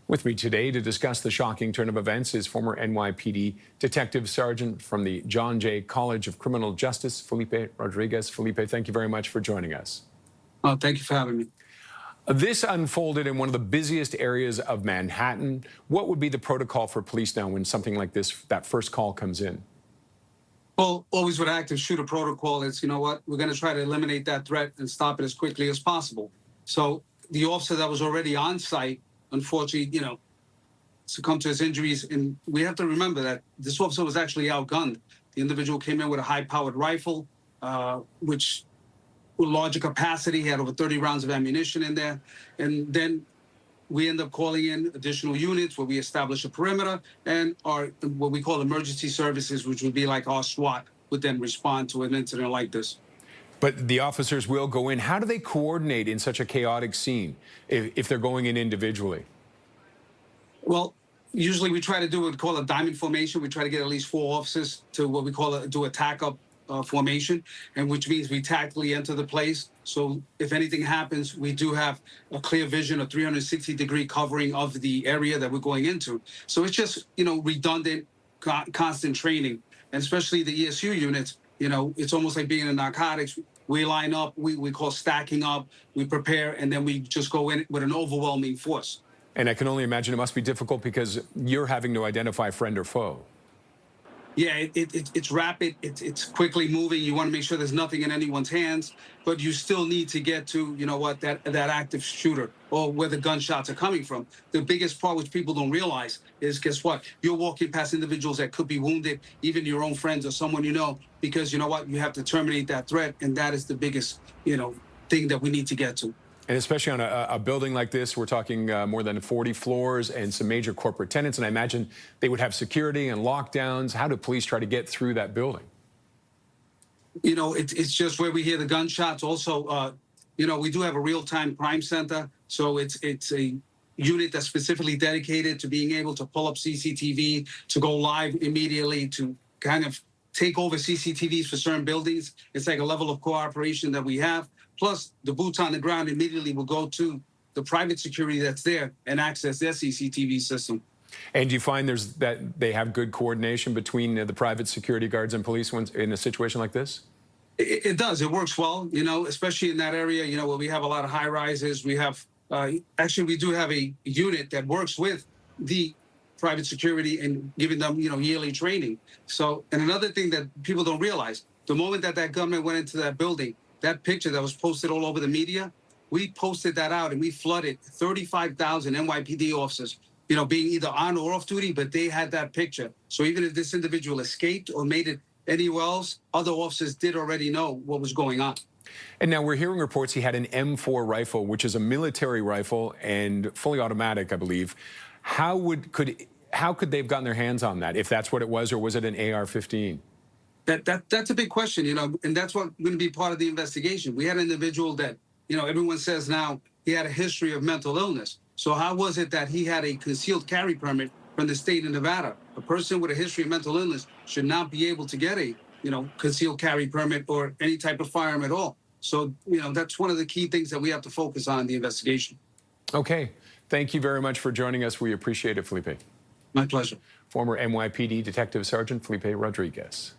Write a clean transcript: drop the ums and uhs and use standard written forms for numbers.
With me today to discuss the shocking turn of events is former NYPD Detective Sergeant from the John Jay College of Criminal Justice, Felipe Rodriguez. Felipe, thank you very much for joining us. Oh, thank you for having me. This unfolded in one of the busiest areas of Manhattan. What would be the protocol for police now when something like this, that first call comes in? Well, always with active shooter protocol is, you know what, we're going to try to eliminate that threat and stop it as quickly as possible. So the officer that was already on site, unfortunately, succumbed to his injuries. And we have to remember that this officer was actually outgunned. The individual came in with a high-powered rifle, which with larger capacity, he had over 30 rounds of ammunition in there. And then we end up calling in additional units where we establish a perimeter, and our what we call emergency services, which would be like our SWAT, would then respond to an incident like this. But the officers will go in. How do they coordinate in such a chaotic scene if they're going in individually? Well, usually we try to do what we call a diamond formation. We try to get at least 4 officers to what we call do a tack-up formation, and which means we tactically enter the place. So if anything happens, we do have a clear vision, a 360-degree covering of the area that we're going into. So it's just, redundant, constant training, and especially the ESU units. It's almost like being in narcotics. We line up, we call stacking up, we prepare, and then we just go in with an overwhelming force. And I can only imagine it must be difficult because you're having to identify friend or foe. Yeah, it's rapid, it's quickly moving. You want to make sure there's nothing in anyone's hands, but you still need to get to, that active shooter or where the gunshots are coming from. The biggest part, which people don't realize, is guess what? You're walking past individuals that could be wounded, even your own friends or someone because you have to terminate that threat, and that is the biggest, thing that we need to get to. And especially on a building like this, we're talking more than 40 floors and some major corporate tenants. And I imagine they would have security and lockdowns. How do police try to get through that building? It's just where we hear the gunshots. Also, we do have a real-time crime center. So it's a unit that's specifically dedicated to being able to pull up CCTV, to go live immediately, to kind of take over CCTVs for certain buildings. It's like a level of cooperation that we have. Plus, the boots on the ground immediately will go to the private security that's there and access their CCTV system. And do you find that they have good coordination between the private security guards and police in a situation like this? It does. It works well, especially in that area, where we have a lot of high rises. We have, actually, we do have a unit that works with the private security and giving them, yearly training. So, and another thing that people don't realize, the moment that gunman went into that building, that picture that was posted all over the media, we posted that out and we flooded 35,000 NYPD officers, being either on or off duty, but they had that picture. So even if this individual escaped or made it anywhere else, other officers did already know what was going on. And now we're hearing reports he had an M4 rifle, which is a military rifle and fully automatic, I believe. How could they have gotten their hands on that, if that's what it was, or was it an AR-15? That's a big question, and that's what going to be part of the investigation. We had an individual that, everyone says now he had a history of mental illness. So how was it that he had a concealed carry permit from the state of Nevada? A person with a history of mental illness should not be able to get a, concealed carry permit or any type of firearm at all. So, that's one of the key things that we have to focus on in the investigation. Okay. Thank you very much for joining us. We appreciate it, Felipe. My pleasure. Former NYPD Detective Sergeant Felipe Rodriguez.